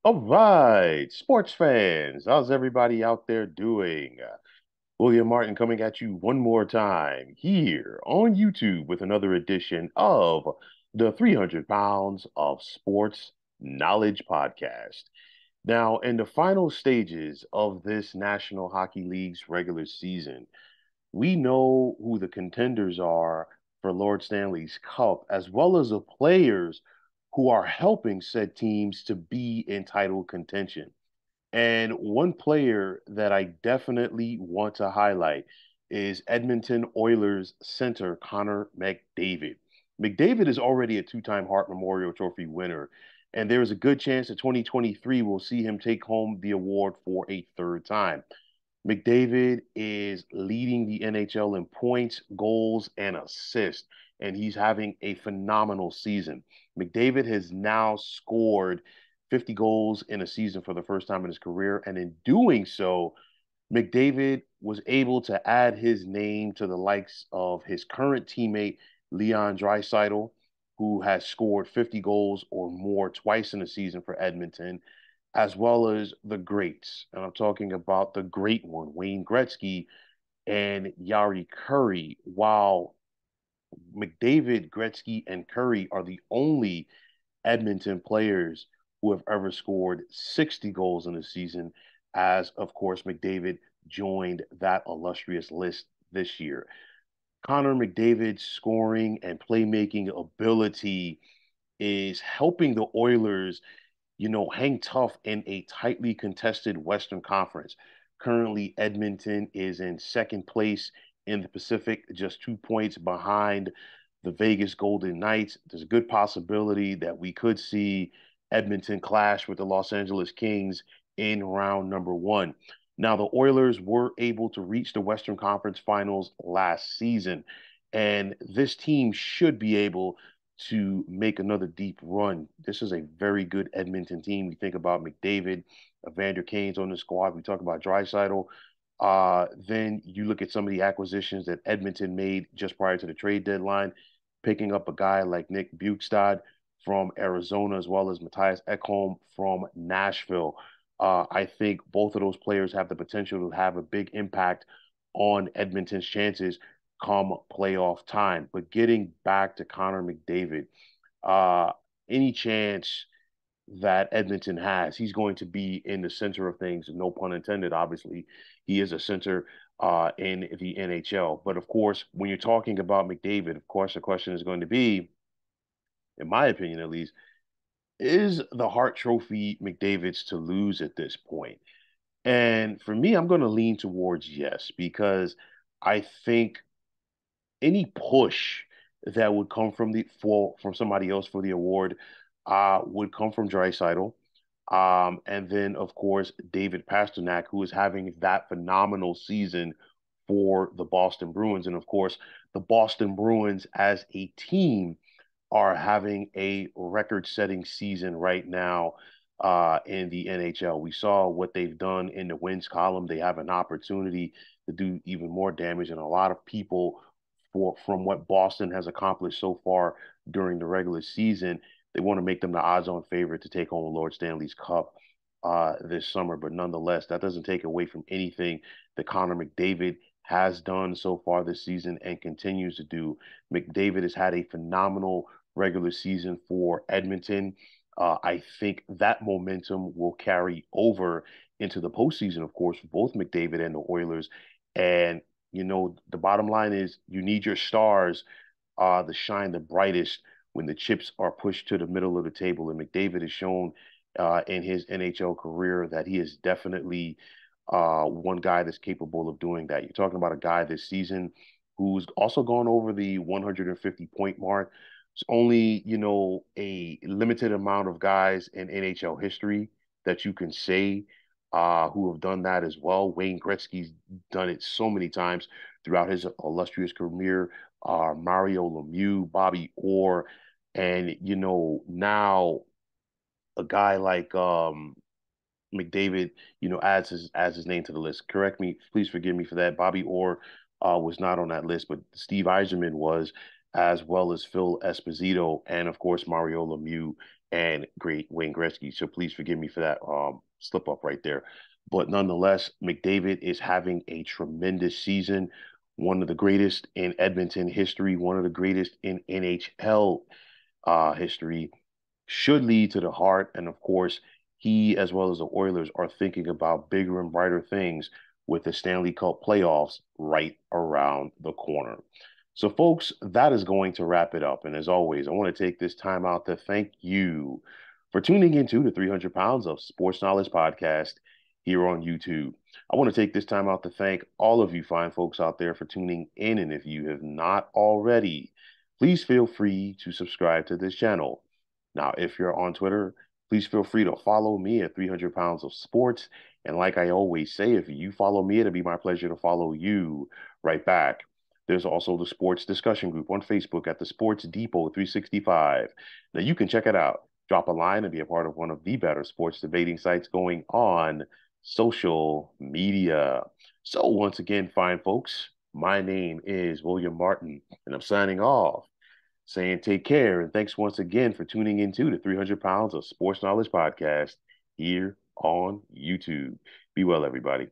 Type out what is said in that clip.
All right, sports fans, how's everybody out there doing? William Martin coming at you one more time here on YouTube with another edition of the 300 Pounds of Sports Knowledge Podcast. Now, in the final stages of this National Hockey League's regular season, we know who the contenders are for Lord Stanley's Cup, as well as the players who are helping said teams to be in title contention. And one player that I definitely want to highlight is Edmonton Oilers center Connor McDavid. McDavid is already a two-time Hart Memorial Trophy winner, and there is a good chance that 2023 will see him take home the award for a third time. McDavid is leading the NHL in points, goals, and assists, and he's having a phenomenal season. McDavid has now scored 50 goals in a season for the first time in his career, and in doing so, McDavid was able to add his name to the likes of his current teammate, Leon Draisaitl, who has scored 50 goals or more twice in a season for Edmonton, as well as the greats. And I'm talking about the great one, Wayne Gretzky and Yari Curry. While McDavid, Gretzky, and Curry are the only Edmonton players who have ever scored 60 goals in a season, as of course McDavid joined that illustrious list this year. Connor McDavid's scoring and playmaking ability is helping the Oilers hang tough in a tightly contested Western Conference. Currently, Edmonton is in second place in the Pacific, just 2 points behind the Vegas Golden Knights. There's a good possibility that we could see Edmonton clash with the Los Angeles Kings in round number one. Now, the Oilers were able to reach the Western Conference Finals last season, and this team should be able to make another deep run. This is a very good Edmonton team. We think about McDavid, Evander Kane's on the squad. We talk about Draisaitl. Then you look at some of the acquisitions that Edmonton made just prior to the trade deadline, picking up a guy like Nick Bukestad from Arizona, as well as Matthias Ekholm from Nashville. I think both of those players have the potential to have a big impact on Edmonton's chances come playoff time. But getting back to Connor McDavid, uh, any chance that Edmonton has, he's going to be in the center of things. No pun intended. Obviously, he is a center in the NHL. But of course, when you're talking about McDavid, of course, the question is going to be, in my opinion at least, is the Hart Trophy McDavid's to lose at this point? And for me, I'm going to lean towards yes, because I think any push that would come from somebody else for the award would come from Draisaitl. And then of course David Pastrnak, who is having that phenomenal season for the Boston Bruins. And of course, the Boston Bruins as a team are having a record-setting season right now in the NHL. We saw what they've done in the wins column. They have an opportunity to do even more damage, and a lot of people from what Boston has accomplished so far during the regular season, they want to make them the odds-on favorite to take home Lord Stanley's Cup this summer. But nonetheless, that doesn't take away from anything that Connor McDavid has done so far this season and continues to do. McDavid has had a phenomenal regular season for Edmonton. I think that momentum will carry over into the postseason, of course, for both McDavid and the Oilers. And the bottom line is you need your stars to shine the brightest when the chips are pushed to the middle of the table. And McDavid has shown in his NHL career that he is definitely one guy that's capable of doing that. You're talking about a guy this season who's also gone over the 150 point mark. It's only, a limited amount of guys in NHL history that you can say who have done that as well. Wayne Gretzky's done it so many times throughout his illustrious career. Mario Lemieux, Bobby Orr, and now a guy like McDavid, adds his name to the list. Correct me, please forgive me for that. Bobby Orr was not on that list, but Steve Yzerman was, as well as Phil Esposito, and of course Mario Lemieux and great Wayne Gretzky. So please forgive me for that slip up right there. But nonetheless, McDavid is having a tremendous season, one of the greatest in Edmonton history, one of the greatest in NHL history, should lead to the Hart. And of course, he, as well as the Oilers, are thinking about bigger and brighter things with the Stanley Cup playoffs right around the corner. So, folks, that is going to wrap it up. And as always, I want to take this time out to thank you for tuning into the 300 Pounds of Sports Knowledge podcast here on YouTube. I want to take this time out to thank all of you fine folks out there for tuning in. And if you have not already, please feel free to subscribe to this channel. Now, if you're on Twitter, please feel free to follow me at 300 Pounds of Sports. And like I always say, if you follow me, it'll be my pleasure to follow you right back. There's also the sports discussion group on Facebook at the Sports Depot 365. Now you can check it out. Drop a line and be a part of one of the better sports debating sites going on social media. So once again, fine folks, my name is William Martin, and I'm signing off, saying take care. And thanks once again for tuning into the 300 Pounds of Sports Knowledge podcast here on YouTube. Be well, everybody.